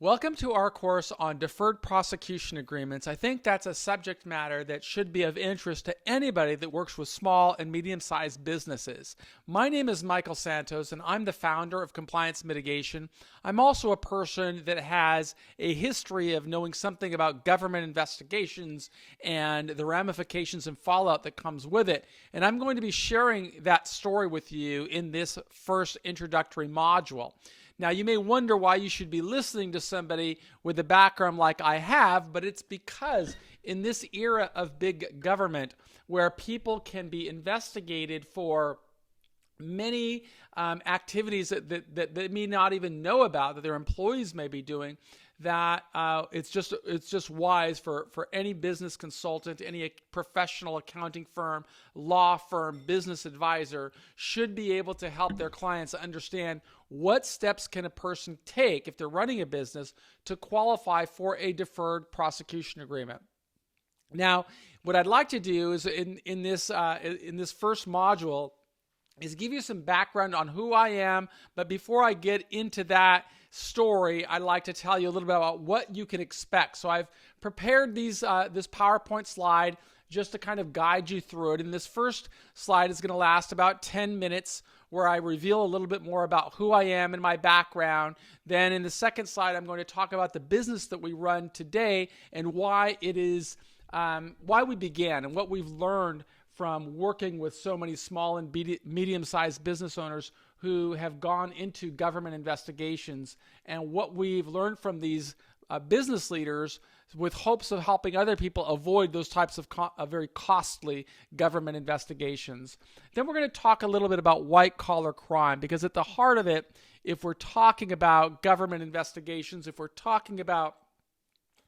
Welcome to our course on deferred prosecution agreements. I think that's a subject matter that should be of interest to anybody that works with small and medium-sized businesses. My name is Michael Santos and I'm the founder of Compliance Mitigation. I'm also a person that has a history of knowing something about government investigations and the ramifications and fallout that comes with it. And I'm going to be sharing that story with you in this first introductory module. Now, you may wonder why you should be listening to somebody with a background like I have, but it's because in this era of big government where people can be investigated for many activities that they may not even know about, that their employees may be doing, that it's just wise for any business consultant, any professional accounting firm, law firm, business advisor should be able to help their clients understand what steps can a person take if they're running a business to qualify for a deferred prosecution agreement. Now, what I'd like to do is in this first module is give you some background on who I am. But before I get into that story, I'd like to tell you a little bit about what you can expect. So I've prepared this PowerPoint slide just to kind of guide you through it. And this first slide is going to last about 10 minutes where I reveal a little bit more about who I am and my background. Then in the second slide, I'm going to talk about the business that we run today and why it is, why we began and what we've learned from working with so many small and medium-sized business owners who have gone into government investigations, and what we've learned from these business leaders with hopes of helping other people avoid those types of very costly government investigations. Then we're going to talk a little bit about white-collar crime, because at the heart of it, if we're talking about government investigations, if we're talking about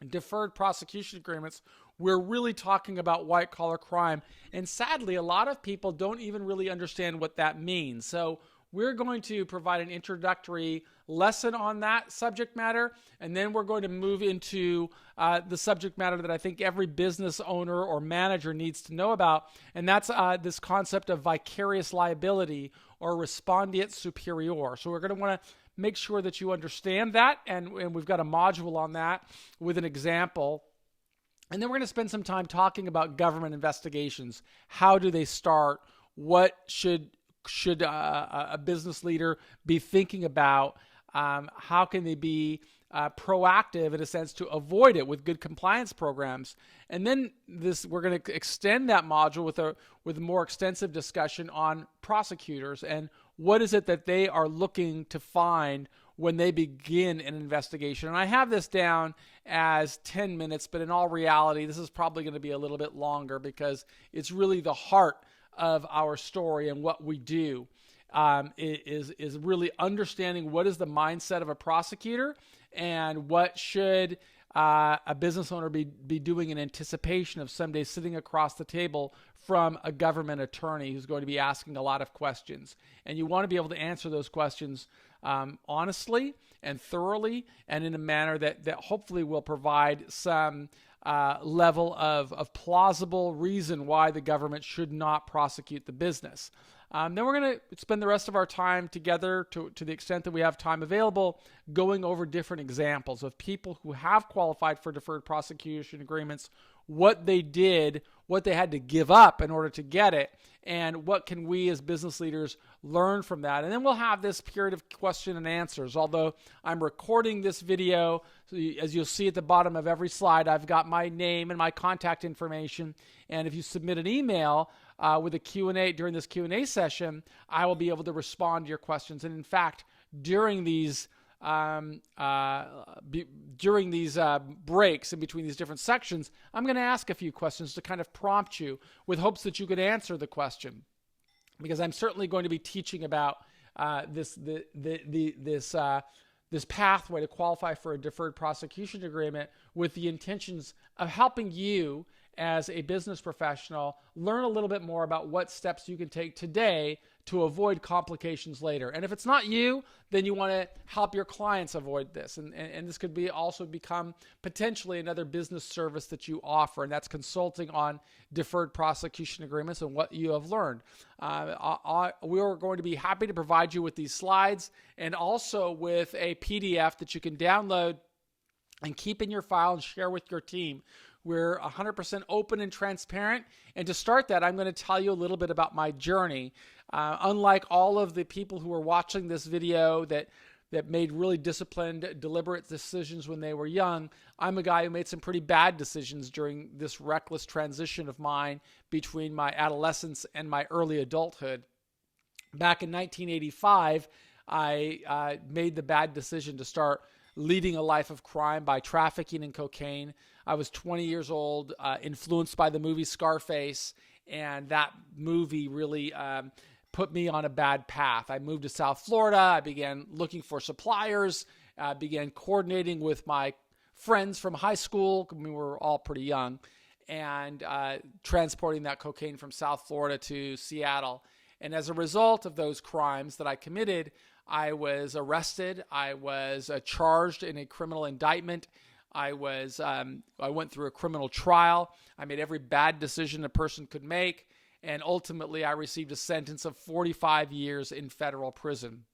deferred prosecution agreements, we're really talking about white-collar crime. And sadly, a lot of people don't even really understand what that means. So we're going to provide an introductory lesson on that subject matter, and then we're going to move into the subject matter that I think every business owner or manager needs to know about, and that's this concept of vicarious liability or respondeat superior. So we're going to want to make sure that you understand that, and we've got a module on that with an example. And then we're going to spend some time talking about government investigations. How do they start? What should a business leader be thinking about? How can they be proactive in a sense to avoid it with good compliance programs? And then we're going to extend that module with a more extensive discussion on prosecutors and what is it that they are looking to find when they begin an investigation. And I have this down as 10 minutes, but in all reality, this is probably going to be a little bit longer because it's really the heart of our story and what we do is really understanding what is the mindset of a prosecutor and what should a business owner be doing in anticipation of someday sitting across the table from a government attorney who's going to be asking a lot of questions. And you want to be able to answer those questions honestly and thoroughly and in a manner that hopefully will provide some level of plausible reason why the government should not prosecute the business. Then we're going to spend the rest of our time together, to the extent that we have time available, going over different examples of people who have qualified for deferred prosecution agreements, what they did, what they had to give up in order to get it, and what can we as business leaders learn from that. And then we'll have this period of question and answers. Although I'm recording this video, so as you'll see at the bottom of every slide, I've got my name and my contact information. And if you submit an email with a Q&A during this Q&A session, I will be able to respond to your questions. And in fact, during these breaks in between these different sections, I'm going to ask a few questions to kind of prompt you with hopes that you could answer the question, because I'm certainly going to be teaching about this pathway to qualify for a deferred prosecution agreement with the intentions of helping you as a business professional learn a little bit more about what steps you can take today to avoid complications later. And if it's not you, then you want to help your clients avoid this. And this could be also become potentially another business service that you offer, and that's consulting on deferred prosecution agreements and what you have learned. We are going to be happy to provide you with these slides and also with a PDF that you can download and keep in your file and share with your team. We're 100% open and transparent. And to start that, I'm going to tell you a little bit about my journey. Unlike all of the people who are watching this video that made really disciplined, deliberate decisions when they were young, I'm a guy who made some pretty bad decisions during this reckless transition of mine between my adolescence and my early adulthood. Back in 1985, I made the bad decision to start leading a life of crime by trafficking in cocaine. I was 20 years old, influenced by the movie Scarface, and that movie really put me on a bad path. I moved to South Florida. I began looking for suppliers, began coordinating with my friends from high school. We were all pretty young, and transporting that cocaine from South Florida to Seattle. And as a result of those crimes that I committed, I was arrested. I was charged in a criminal indictment. I went through a criminal trial. I made every bad decision a person could make. And ultimately, I received a sentence of 45 years in federal prison.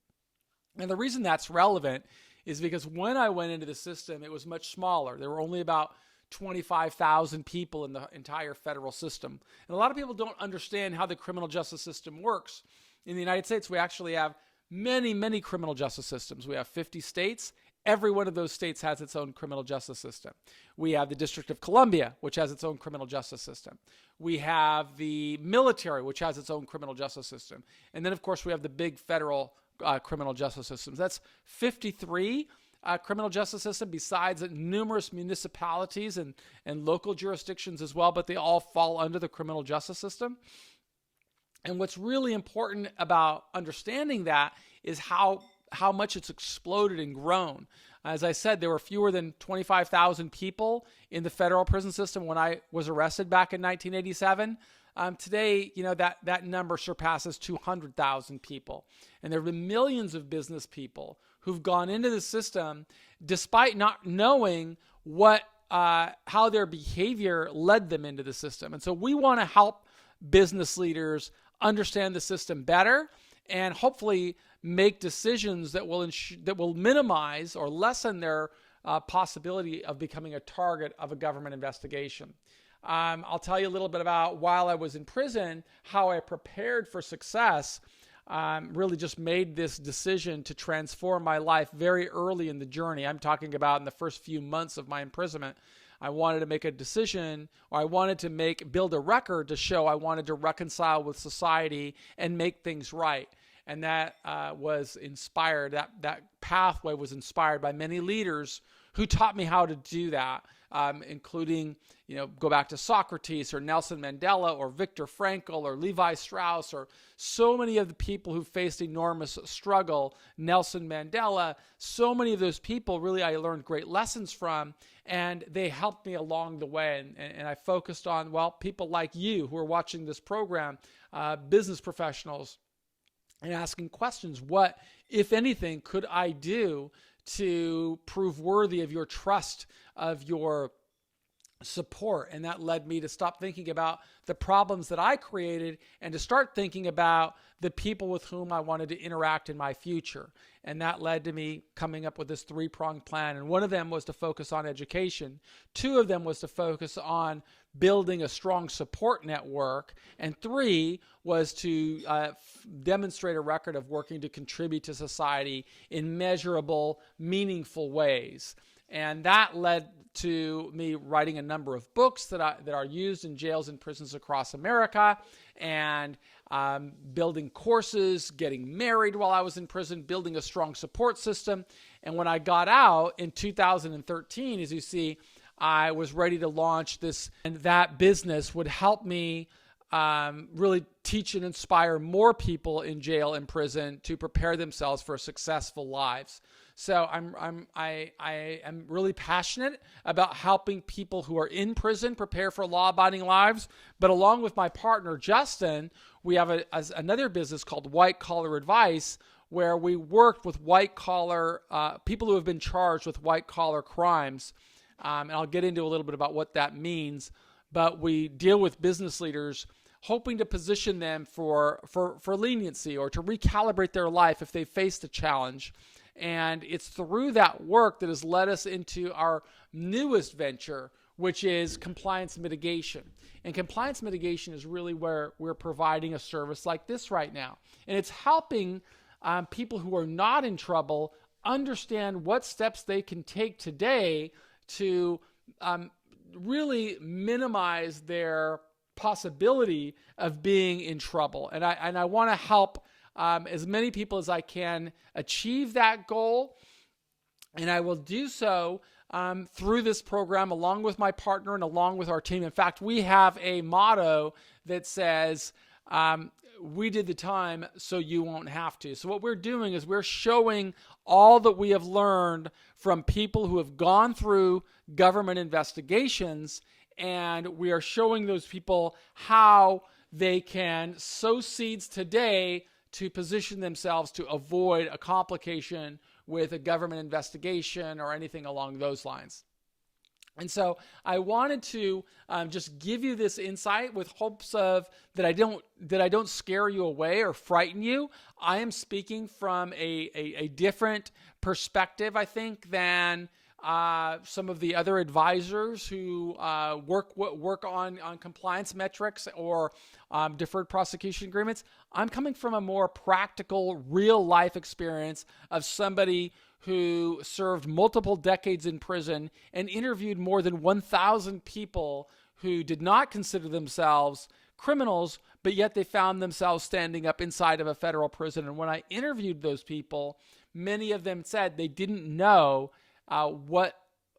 And the reason that's relevant is because when I went into the system, it was much smaller. There were only about 25,000 people in the entire federal system. And a lot of people don't understand how the criminal justice system works. In the United States, we actually have many, many criminal justice systems. We have 50 states. Every one of those states has its own criminal justice system. We have the District of Columbia, which has its own criminal justice system. We have the military, which has its own criminal justice system. And then, of course, we have the big federal criminal justice systems. That's 53 criminal justice system, besides numerous municipalities and local jurisdictions as well, but they all fall under the criminal justice system. And what's really important about understanding that is how much it's exploded and grown. As I said, there were fewer than 25,000 people in the federal prison system when I was arrested back in 1987. Today, that number surpasses 200,000 people. And there have been millions of business people who've gone into the system despite not knowing how their behavior led them into the system. And so we want to help business leaders understand the system better and hopefully make decisions that will minimize or lessen their possibility of becoming a target of a government investigation. I'll tell you a little bit about, while I was in prison, how I prepared for success. Really just made this decision to transform my life very early in the journey. I'm talking about in the first few months of my imprisonment. I wanted to make a decision, or I wanted to build a record to show I wanted to reconcile with society and make things right. And that was inspired, that pathway was inspired by many leaders who taught me how to do that, including, go back to Socrates or Nelson Mandela or Viktor Frankl or Levi Strauss, or so many of the people who faced enormous struggle. Nelson Mandela, so many of those people really I learned great lessons from, and they helped me along the way. And I focused on, people like you who are watching this program, business professionals, and asking questions. What, if anything, could I do to prove worthy of your trust, of your support? And that led me to stop thinking about the problems that I created and to start thinking about the people with whom I wanted to interact in my future. And that led to me coming up with this three-pronged plan. And one of them was to focus on education. Two of them was to focus on building a strong support network. And three was to demonstrate a record of working to contribute to society in measurable, meaningful ways. And that led to me writing a number of books that are used in jails and prisons across America, and building courses, getting married while I was in prison, building a strong support system. And when I got out in 2013, as you see, I was ready to launch this, and that business would help me really teach and inspire more people in jail and prison to prepare themselves for successful lives. So I am really passionate about helping people who are in prison prepare for law-abiding lives. But along with my partner Justin, we have another business called White Collar Advice, where we worked with white collar people who have been charged with white collar crimes. And I'll get into a little bit about what that means. But we deal with business leaders, hoping to position them for leniency or to recalibrate their life if they faced a challenge. And it's through that work that has led us into our newest venture, which is compliance mitigation. And compliance mitigation is really where we're providing a service like this right now. And it's helping people who are not in trouble understand what steps they can take today to really minimize their possibility of being in trouble. And I want to help as many people as I can achieve that goal. And I will do so through this program along with my partner and along with our team. In fact, we have a motto that says, we did the time so you won't have to. So what we're doing is we're showing all that we have learned from people who have gone through government investigations, and we are showing those people how they can sow seeds today to position themselves to avoid a complication with a government investigation or anything along those lines. And so I wanted to just give you this insight with hopes of that I don't scare you away or frighten you. I am speaking from a different perspective, I think, than some of the other advisors who work on compliance metrics or deferred prosecution agreements. I'm coming from a more practical, real life experience of somebody who served multiple decades in prison and interviewed more than 1,000 people who did not consider themselves criminals, but yet they found themselves standing up inside of a federal prison. And when I interviewed those people, many of them said they didn't know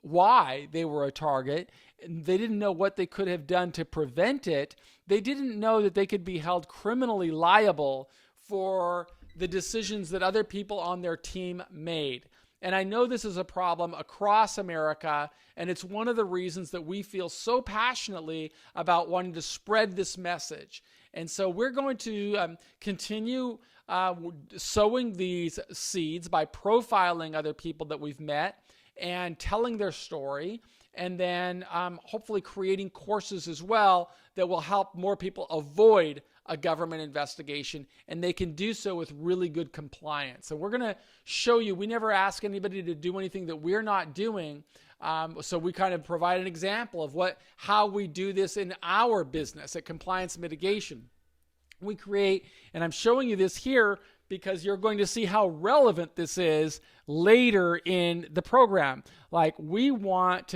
why they were a target. They didn't know what they could have done to prevent it. They didn't know that they could be held criminally liable for the decisions that other people on their team made. And I know this is a problem across America, and it's one of the reasons that we feel so passionately about wanting to spread this message. And so we're going to continue sowing these seeds by profiling other people that we've met and telling their story, and then hopefully creating courses as well that will help more people avoid a government investigation, and they can do so with really good compliance. So we're going to show you, we never ask anybody to do anything that we're not doing. So we kind of provide an example of how we do this in our business at Compliance Mitigation. We create, and I'm showing you this here because you're going to see how relevant this is later in the program. Like we want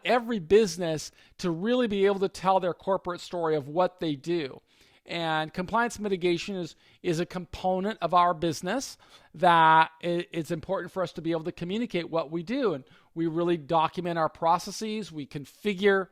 every business to really be able to tell their corporate story of what they do. And compliance mitigation is a component of our business that it's important for us to be able to communicate what we do. And we really document our processes. We configure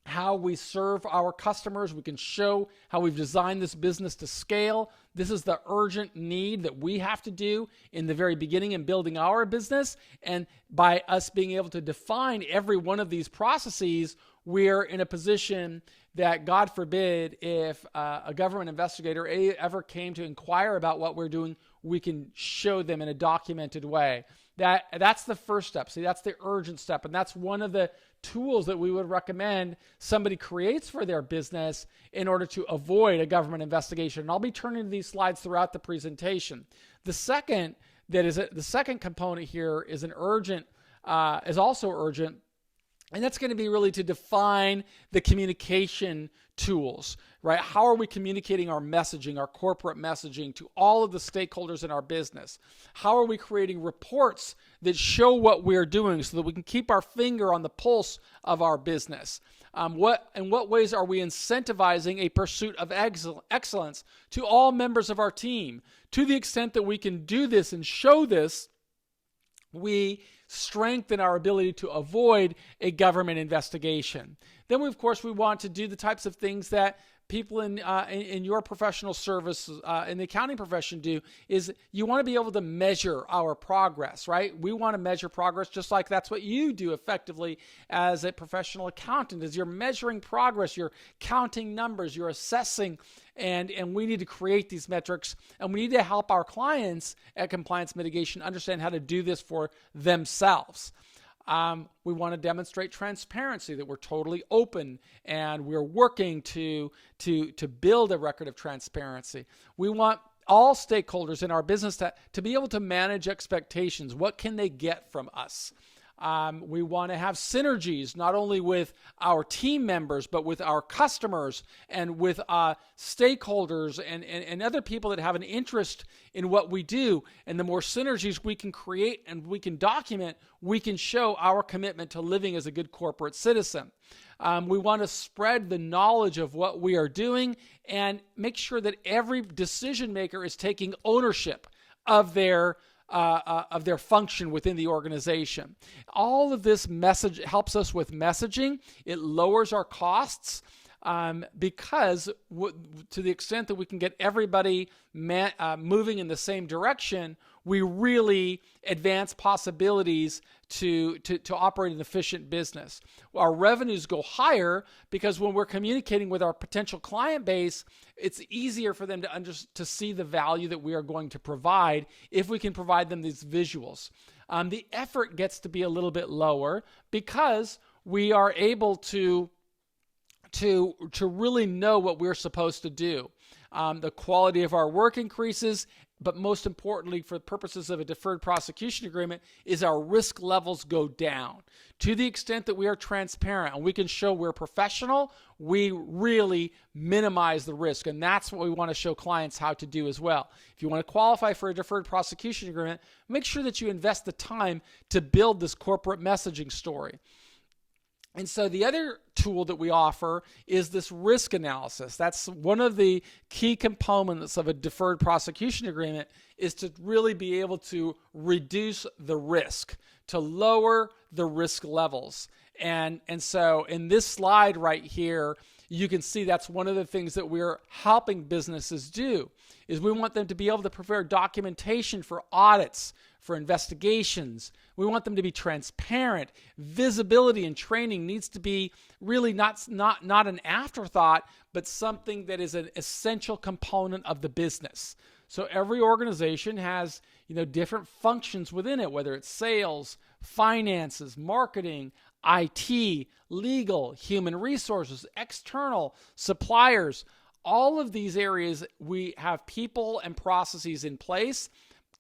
how we serve our customers. We can show how we've designed this business to scale. This is the urgent need that we have to do in the very beginning in building our business. And by us being able to define every one of these processes, we're in a position that, God forbid, if a government investigator ever came to inquire about what we're doing, we can show them in a documented way. That's the first step. See, that's the urgent step. And that's one of the tools that we would recommend somebody creates for their business in order to avoid a government investigation. And I'll be turning to these slides throughout the presentation. The second component here is is also urgent. And that's going to be really to define the communication tools, right? How are we communicating our messaging, our corporate messaging to all of the stakeholders in our business? How are we creating reports that show what we're doing so that we can keep our finger on the pulse of our business? In what ways are we incentivizing a pursuit of excellence to all members of our team? To the extent that we can do this and show this, we strengthen our ability to avoid a government investigation. Then, of course, we want to do the types of things that people in your professional service, in the accounting profession do, is you want to be able to measure our progress, right? We want to measure progress just like that's what you do effectively as a professional accountant, is you're measuring progress, you're counting numbers, you're assessing, and we need to create these metrics, and we need to help our clients at Compliance Mitigation understand how to do this for themselves. We want to demonstrate transparency, that we're totally open and we're working to build a record of transparency. We want all stakeholders in our business to be able to manage expectations. What can they get from us? We want to have synergies, not only with our team members, but with our customers and with stakeholders and other people that have an interest in what we do. And the more synergies we can create and we can document, we can show our commitment to living as a good corporate citizen. We want to spread the knowledge of what we are doing and make sure that every decision maker is taking ownership of their function within the organization. All of this message helps us with messaging. It lowers our costs because to the extent that we can get everybody moving in the same direction, we really advance possibilities to operate an efficient business. Our revenues go higher because when we're communicating with our potential client base, it's easier for them to see the value that we are going to provide if we can provide them these visuals. The effort gets to be a little bit lower because we are able to really know what we're supposed to do. The quality of our work increases, but most importantly, for purposes of a deferred prosecution agreement, is our risk levels go down. To the extent that we are transparent and we can show we're professional, we really minimize the risk. And that's what we want to show clients how to do as well. If you want to qualify for a deferred prosecution agreement, make sure that you invest the time to build this corporate messaging story. And so the other tool that we offer is this risk analysis. That's one of the key components of a deferred prosecution agreement, is to really be able to reduce the risk, to lower the risk levels. And so in this slide right here, you can see that's one of the things that we're helping businesses do, is we want them to be able to prepare documentation for audits, for investigations. We want them to be transparent. Visibility and training needs to be really not an afterthought, but something that is an essential component of the business. So every organization has, different functions within it, whether it's sales, finances, marketing, IT, legal, human resources, external, suppliers. All of these areas, we have people and processes in place.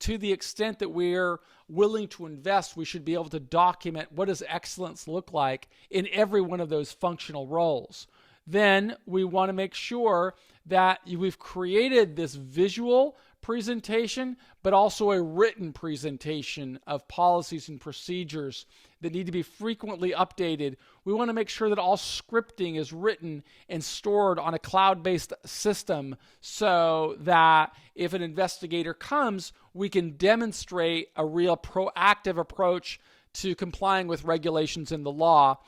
To the extent that we're willing to invest, we should be able to document what does excellence look like in every one of those functional roles. Then we want to make sure that we've created this visual presentation, but also a written presentation of policies and procedures that need to be frequently updated. We want to make sure that all scripting is written and stored on a cloud-based system so that if an investigator comes, we can demonstrate a real proactive approach to complying with regulations in the law.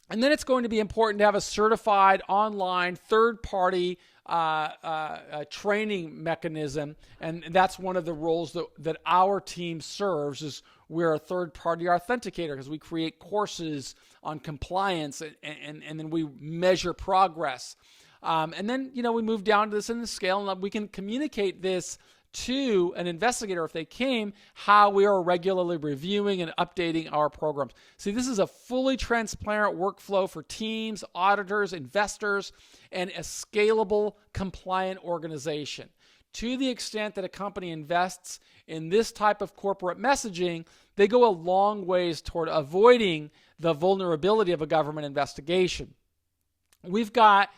And then it's going to be important to have a certified online third-party training mechanism, and that's one of the roles that our team serves. Is we're a third-party authenticator because we create courses on compliance and then we measure progress. And then we move down to this in the scale, and we can communicate this to an investigator if they came, how we are regularly reviewing and updating our programs. See, this is a fully transparent workflow for teams, auditors, investors, and a scalable, compliant organization. To the extent that a company invests in this type of corporate messaging, they go a long ways toward avoiding the vulnerability of a government investigation. We've got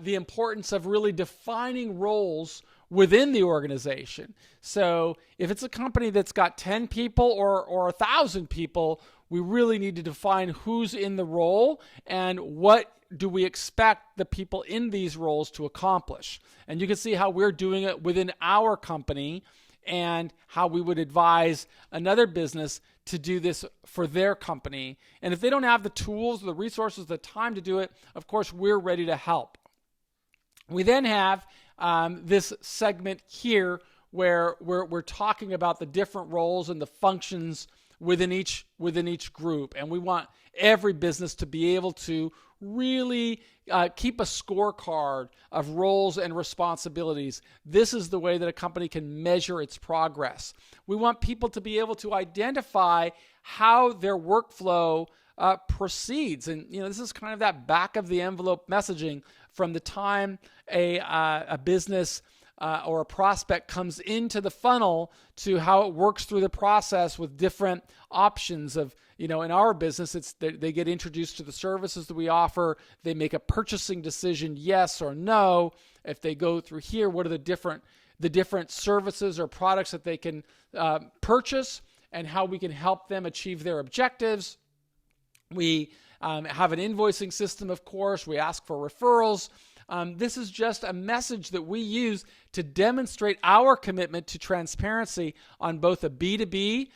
the importance of really defining roles within the organization. So if it's a company that's got 10 people or 1,000 people, we really need to define who's in the role and what do we expect the people in these roles to accomplish. And you can see how we're doing it within our company and how we would advise another business to do this for their company. And if they don't have the tools, the resources, the time to do it, of course, we're ready to help. We then have this segment here where we're talking about the different roles and the functions within each group, and we want every business to be able to really keep a scorecard of roles and responsibilities. This is the way that a company can measure its progress. We want people to be able to identify how their workflow proceeds, and this is kind of that back of the envelope messaging from the time a business or a prospect comes into the funnel to how it works through the process with different options of, in our business, they get introduced to the services that we offer. They make a purchasing decision, yes or no. If they go through here, what are the different services or products that they can purchase, and how we can help them achieve their objectives. We have an invoicing system, of course. We ask for referrals. This is just a message that we use to demonstrate our commitment to transparency on both a B2B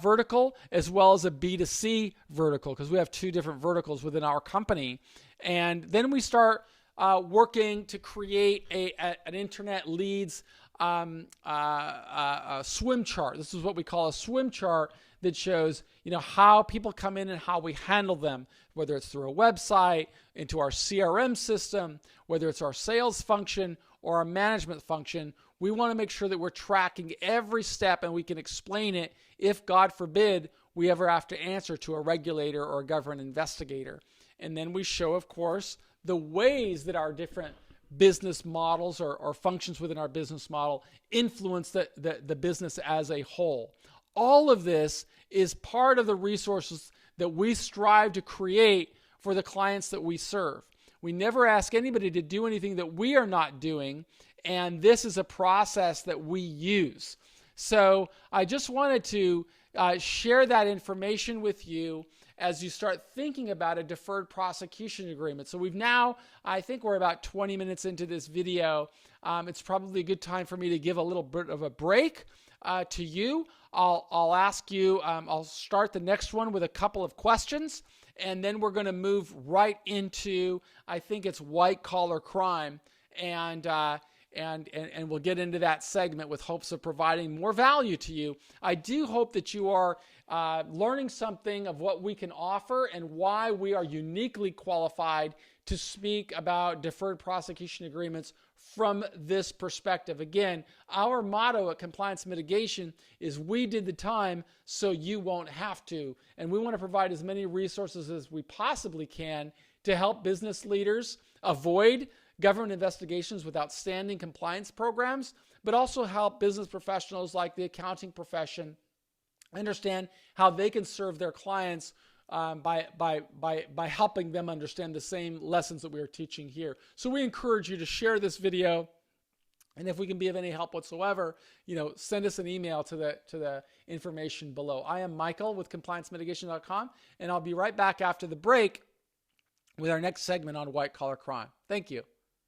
vertical as well as a B2C vertical, because we have two different verticals within our company. And then we start working to create an internet leads a swim chart. This is what we call a swim chart that shows, how people come in and how we handle them, whether it's through a website, into our CRM system, whether it's our sales function or our management function. We want to make sure that we're tracking every step and we can explain it if, God forbid, we ever have to answer to a regulator or a government investigator. And then we show, of course, the ways that our different business models or functions within our business model influence the business as a whole. All of this is part of the resources that we strive to create for the clients that we serve. We never ask anybody to do anything that we are not doing, and this is a process that we use. So I just wanted to share that information with you as you start thinking about a deferred prosecution agreement. So I think we're about 20 minutes into this video. It's probably a good time for me to give a little bit of a break to you. I'll ask you, I'll start the next one with a couple of questions, and then we're going to move right into, I think it's white collar crime, and we'll get into that segment with hopes of providing more value to you. I do hope that you are learning something of what we can offer and why we are uniquely qualified to speak about deferred prosecution agreements from this perspective. Again, our motto at Compliance Mitigation is we did the time so you won't have to. And we want to provide as many resources as we possibly can to help business leaders avoid government investigations with outstanding compliance programs, but also help business professionals like the accounting profession understand how they can serve their clients by helping them understand the same lessons that we are teaching here. So we encourage you to share this video, and if we can be of any help whatsoever, send us an email to the information below. I am Michael with ComplianceMitigation.com, and I'll be right back after the break with our next segment on white collar crime. Thank you.